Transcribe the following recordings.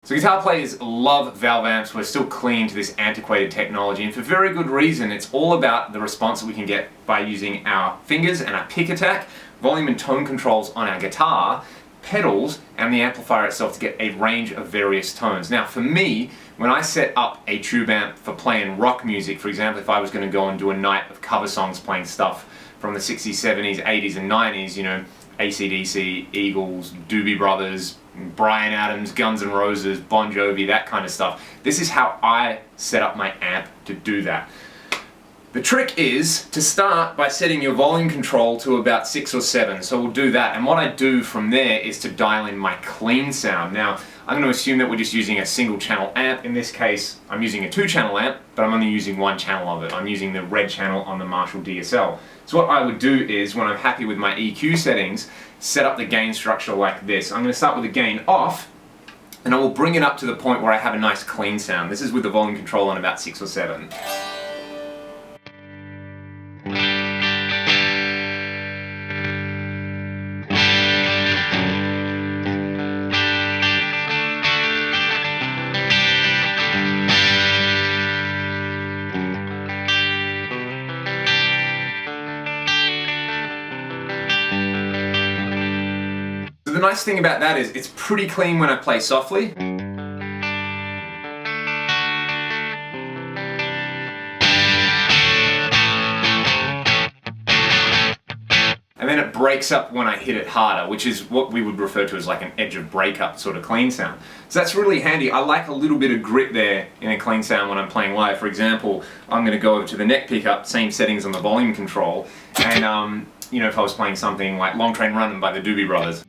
So guitar players love valve amps. We're still clinging to this antiquated technology, and for very good reason. It's all about the response that we can get by using our fingers and our pick attack, volume and tone controls on our guitar, pedals, and the amplifier itself to get a range of various tones. Now for me, when I set up a tube amp for playing rock music, for example, if I was going to go and do a night of cover songs playing stuff from the 60s, 70s, 80s and 90s, you know, AC/DC, Eagles, Doobie Brothers, Bryan Adams, Guns N' Roses, Bon Jovi, that kind of stuff. This is how I set up my amp to do that. The trick is to start by setting your volume control to about 6 or 7, so we'll do that. And what I do from there is to dial in my clean sound. Now, I'm going to assume that we're just using a single channel amp. In this case, I'm using a 2-channel amp, but I'm only using 1 channel of it. I'm using the red channel on the Marshall DSL. So what I would do is, when I'm happy with my EQ settings, set up the gain structure like this. I'm going to start with the gain off, and I will bring it up to the point where I have a nice clean sound. This is with the volume control on about 6 or 7. So the nice thing about that is it's pretty clean when I play softly. And then it breaks up when I hit it harder, which is what we would refer to as like an edge of breakup sort of clean sound. So that's really handy. I like a little bit of grit there in a clean sound when I'm playing live. For example, I'm going to go over to the neck pickup, same settings on the volume control, and you know, if I was playing something like Long Train Runnin' by the Doobie Brothers.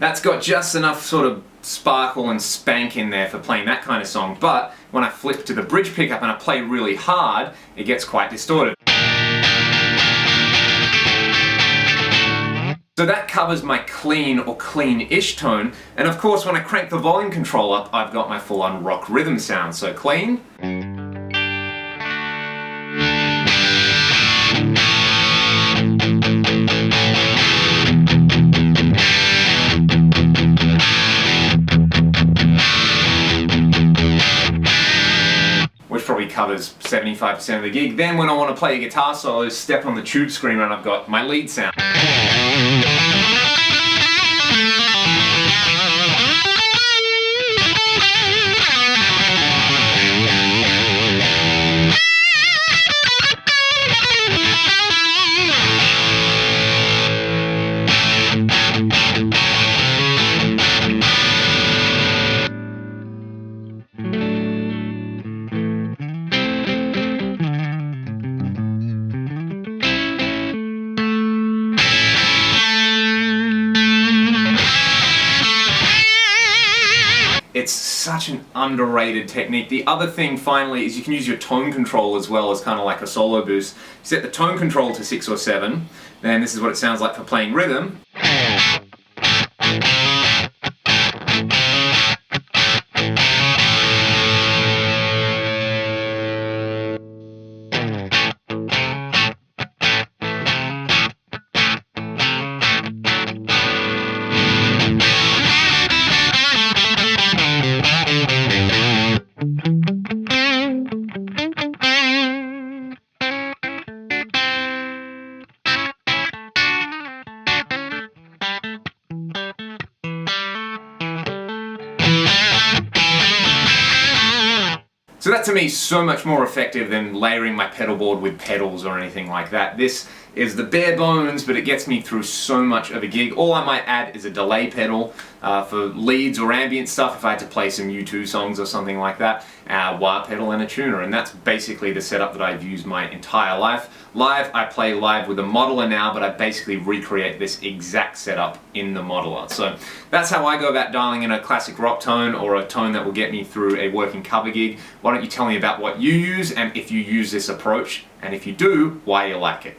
That's got just enough sort of sparkle and spank in there for playing that kind of song, but when I flip to the bridge pickup and I play really hard, it gets quite distorted. So that covers my clean or clean-ish tone, and of course when I crank the volume control up, I've got my full-on rock rhythm sound. So clean. Which probably covers 75% of the gig. Then when I want to play a guitar solo, step on the tube screamer and I've got my lead sound. It's such an underrated technique. The other thing finally is you can use your tone control as well as kind of like a solo boost. Set the tone control to 6 or 7, then this is what it sounds like for playing rhythm. So that to me is so much more effective than layering my pedal board with pedals or anything like that. This is the bare bones, but it gets me through so much of a gig. All I might add is a delay pedal for leads or ambient stuff if I had to play some U2 songs or something like that, a wah pedal and a tuner, and that's basically the setup that I've used my entire life. Live, I play live with a modeler now, but I basically recreate this exact setup in the modeler. So that's how I go about dialing in a classic rock tone or a tone that will get me through a working cover gig. Why don't you tell me about what you use and if you use this approach, and if you do, why you like it.